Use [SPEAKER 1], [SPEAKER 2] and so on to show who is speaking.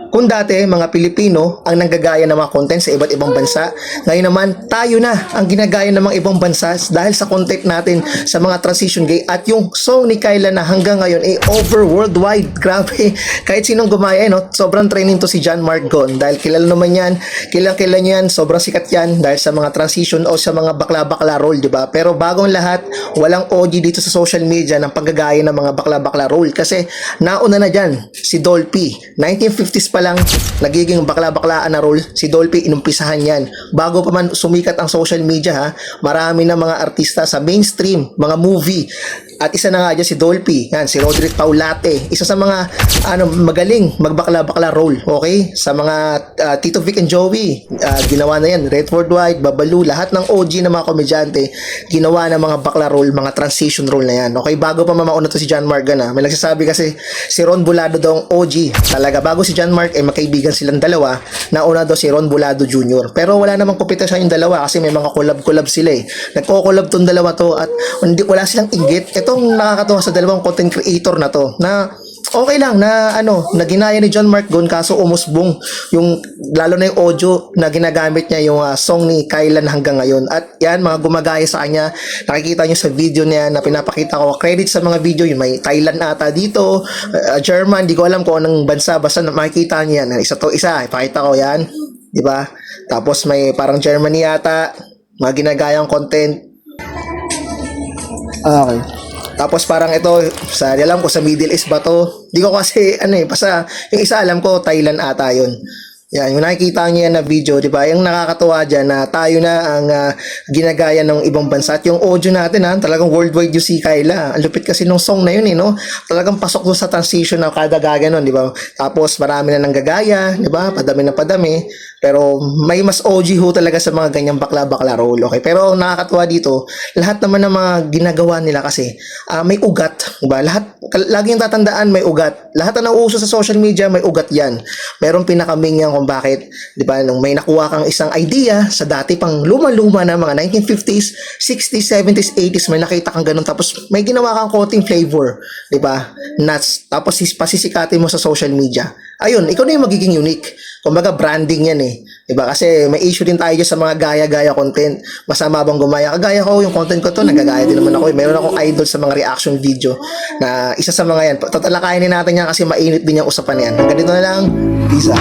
[SPEAKER 1] Kung dati, mga Pilipino ang nanggagaya ng mga content sa iba't ibang bansa, ngayon naman tayo na ang ginagaya ng mga ibang bansa dahil sa content natin sa mga transition gay at yung song ni Kyla na hanggang ngayon ay over worldwide. Grabe, kahit sinong gumaya, no? Sobrang trending to si John Mark Gon dahil kilala naman yan, kilala niya yan, sobrang sikat yan dahil sa mga transition o sa mga bakla-bakla role, di ba? Pero bagong lahat, walang OG dito sa social media ng paggagaya ng mga bakla-bakla role kasi nauna na dyan si Dolphy. 1950s pa lang nagiging bakla-baklaan na role si Dolphy, inumpisahan yan. Bago pa man sumikat ang social media ha, marami na mga artista sa mainstream, mga movie. At isa na nga dyan si Dolphy, yan, si Roderick Paulate, isa sa mga magaling magbakla-bakla role, okay? Sa mga Tito Vic and Joey, ginawa na yan, Redford White, Babalu, lahat ng OG na mga komedyante, ginawa na mga bakla role, mga transition role na yan, okay? Bago pa mamauna to si John Mark na, may nagsasabi kasi si Ron Bulado daw ang OG, talaga, bago si John Mark, magkaibigan silang dalawa, nauna daw si Ron Bulado Jr. Pero wala namang kompetisyon yung dalawa kasi may mga collab-collab sila eh. Nagko-collab tong dalawa to at wala silang inggit. Itong nakakatuwa sa dalawang content creator na to na okay lang na na ginaya ni John Mark Gon kaso umusbong yung lalo na yung audio na ginagamit niya yung song ni Kyla hanggang ngayon at yan mga gumagaya sa kanya, nakikita niyo sa video niya na pinapakita ko credit sa mga video, yung may Thailand ata dito, German, di ko alam kung anong bansa, basta makikita niyo yan, isa ipakita ko yan, di ba? Tapos may parang Germany ata, mga ginagayang content. Okay. Tapos parang ito, alam ko sa Middle East ba to? Di ko kasi, basta yung isa alam ko, Thailand ata yun. Yan, yung nakikita niyo yan na video, di ba? Yung nakakatuwa dyan na tayo na ang ginagaya ng ibang bansa. At yung audio natin, talagang worldwide yung si Kyla. Ang lupit kasi nung song na yun, no? Talagang pasok doon sa transition na kada gaga nun, di ba? Tapos marami na nang gagaya, di ba? Padami na padami. Pero may mas OG ho talaga sa mga ganyang bakla-bakla role, okay? Pero nakakatuwa dito, lahat naman ng mga ginagawa nila kasi may ugat, diba? Lagi yung tatandaan may ugat. Lahat na nauuso sa social media, may ugat yan. Merong pinakaming yan kung bakit, diba? Nung may nakuha kang isang idea sa dati pang luma-luma na mga 1950s, 60s, 70s, 80s, may nakita kang ganun, tapos may ginawa kang coating flavor, diba? Nuts. Tapos pasisikatin mo sa social media. Ayun, ikaw na yung magiging unique. Kumbaga branding yan eh. Diba? Kasi may issue din tayo sa mga gaya-gaya content. Masama bang gumaya? Kagaya ko, yung content ko to, nagagaya din naman ako. Meron akong idol sa mga reaction video na isa sa mga yan. Tatalakayin natin yan kasi mainit din yung usapan yan. Ganito na lang. Peace out.